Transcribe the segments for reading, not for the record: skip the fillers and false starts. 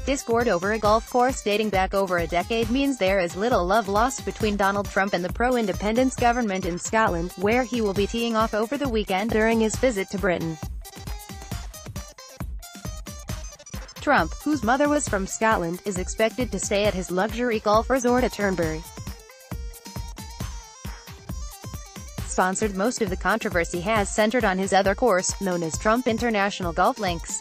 Discord over a golf course dating back over a decade means there is little love lost between Donald Trump and the pro-independence government in Scotland, where he will be teeing off over the weekend during his visit to Britain. Trump, whose mother was from Scotland, is expected to stay at his luxury golf resort at Turnberry. Sponsored. Most of the controversy has centered on his other course, known as Trump International Golf Links.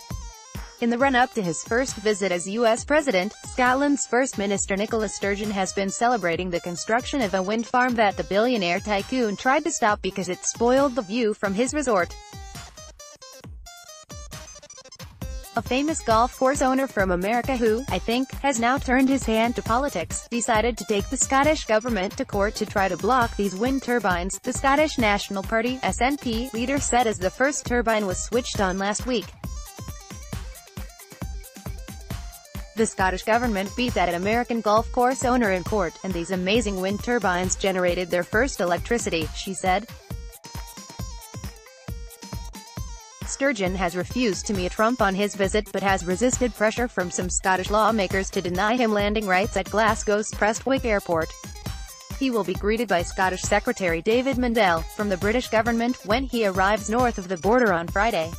In the run-up to his first visit as U.S. President, Scotland's First Minister Nicola Sturgeon has been celebrating the construction of a wind farm that the billionaire tycoon tried to stop because it spoiled the view from his resort. A famous golf course owner from America who, I think, has now turned his hand to politics, decided to take the Scottish government to court to try to block these wind turbines, the Scottish National Party (SNP) leader said as the first turbine was switched on last week. The Scottish government beat that American golf course owner in court, and these amazing wind turbines generated their first electricity, she said. Sturgeon has refused to meet Trump on his visit but has resisted pressure from some Scottish lawmakers to deny him landing rights at Glasgow's Prestwick Airport. He will be greeted by Scottish Secretary David Mundell, from the British government, when he arrives north of the border on Friday.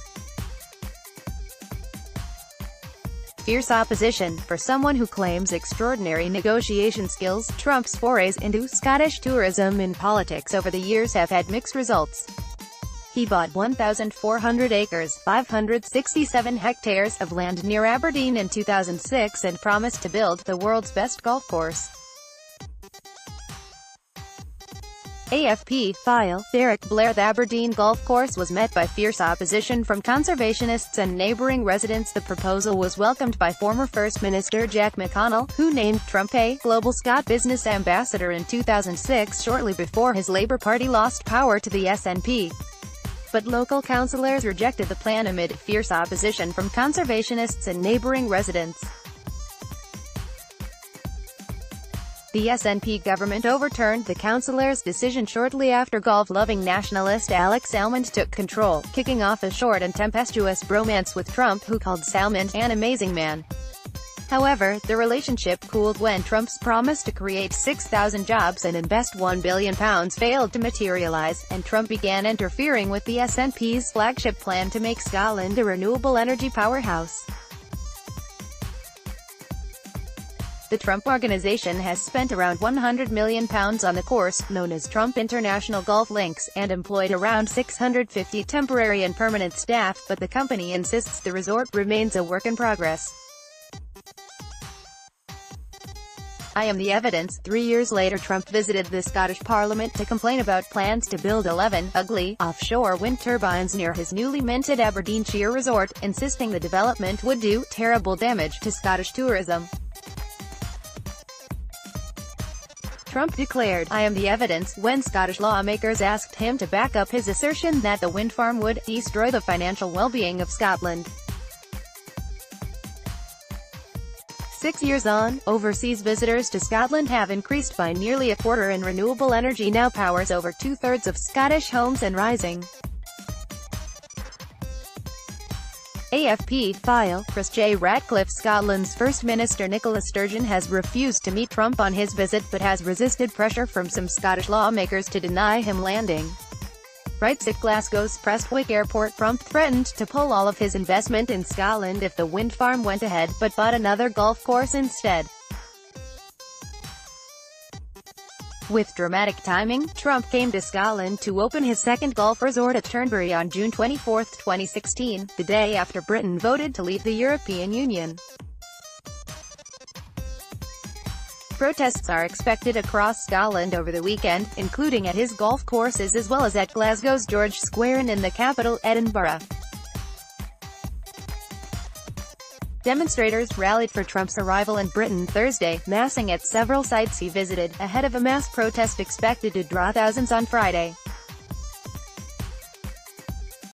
Fierce opposition. For someone who claims extraordinary negotiation skills, Trump's forays into Scottish tourism in politics over the years have had mixed results. He bought 1,400 acres, 567 hectares, of land near Aberdeen in 2006 and promised to build the world's best golf course. AFP file. Derek Blair's Aberdeen golf course was met by fierce opposition from conservationists and neighbouring residents. The proposal was welcomed by former First Minister Jack McConnell, who named Trump a global Scot business ambassador in 2006 shortly before his Labour Party lost power to the SNP. But local councillors rejected the plan amid fierce opposition from conservationists and neighbouring residents. The SNP government overturned the councillors' decision shortly after golf-loving nationalist Alex Salmond took control, kicking off a short and tempestuous bromance with Trump, who called Salmond an amazing man. However, the relationship cooled when Trump's promise to create 6,000 jobs and invest £1 billion failed to materialize, and Trump began interfering with the SNP's flagship plan to make Scotland a renewable energy powerhouse. The Trump Organization has spent around £100 million on the course, known as Trump International Golf Links, and employed around 650 temporary and permanent staff, but the company insists the resort remains a work in progress. I am the evidence. 3 years later, Trump visited the Scottish Parliament to complain about plans to build 11 ugly offshore wind turbines near his newly minted Aberdeenshire resort, insisting the development would do terrible damage to Scottish tourism. Trump declared, "I am the evidence," when Scottish lawmakers asked him to back up his assertion that the wind farm would destroy the financial well-being of Scotland. 6 years on, overseas visitors to Scotland have increased by nearly a quarter, and renewable energy now powers over two-thirds of Scottish homes and rising. AFP file. Chris J. Ratcliffe. Scotland's First Minister Nicola Sturgeon has refused to meet Trump on his visit but has resisted pressure from some Scottish lawmakers to deny him landing rights at Glasgow's Prestwick Airport. Trump threatened to pull all of his investment in Scotland if the wind farm went ahead, but bought another golf course instead. With dramatic timing, Trump came to Scotland to open his second golf resort at Turnberry on June 24, 2016, the day after Britain voted to leave the European Union. Protests are expected across Scotland over the weekend, including at his golf courses as well as at Glasgow's George Square and in the capital, Edinburgh. Demonstrators rallied for Trump's arrival in Britain Thursday, massing at several sites he visited, ahead of a mass protest expected to draw thousands on Friday.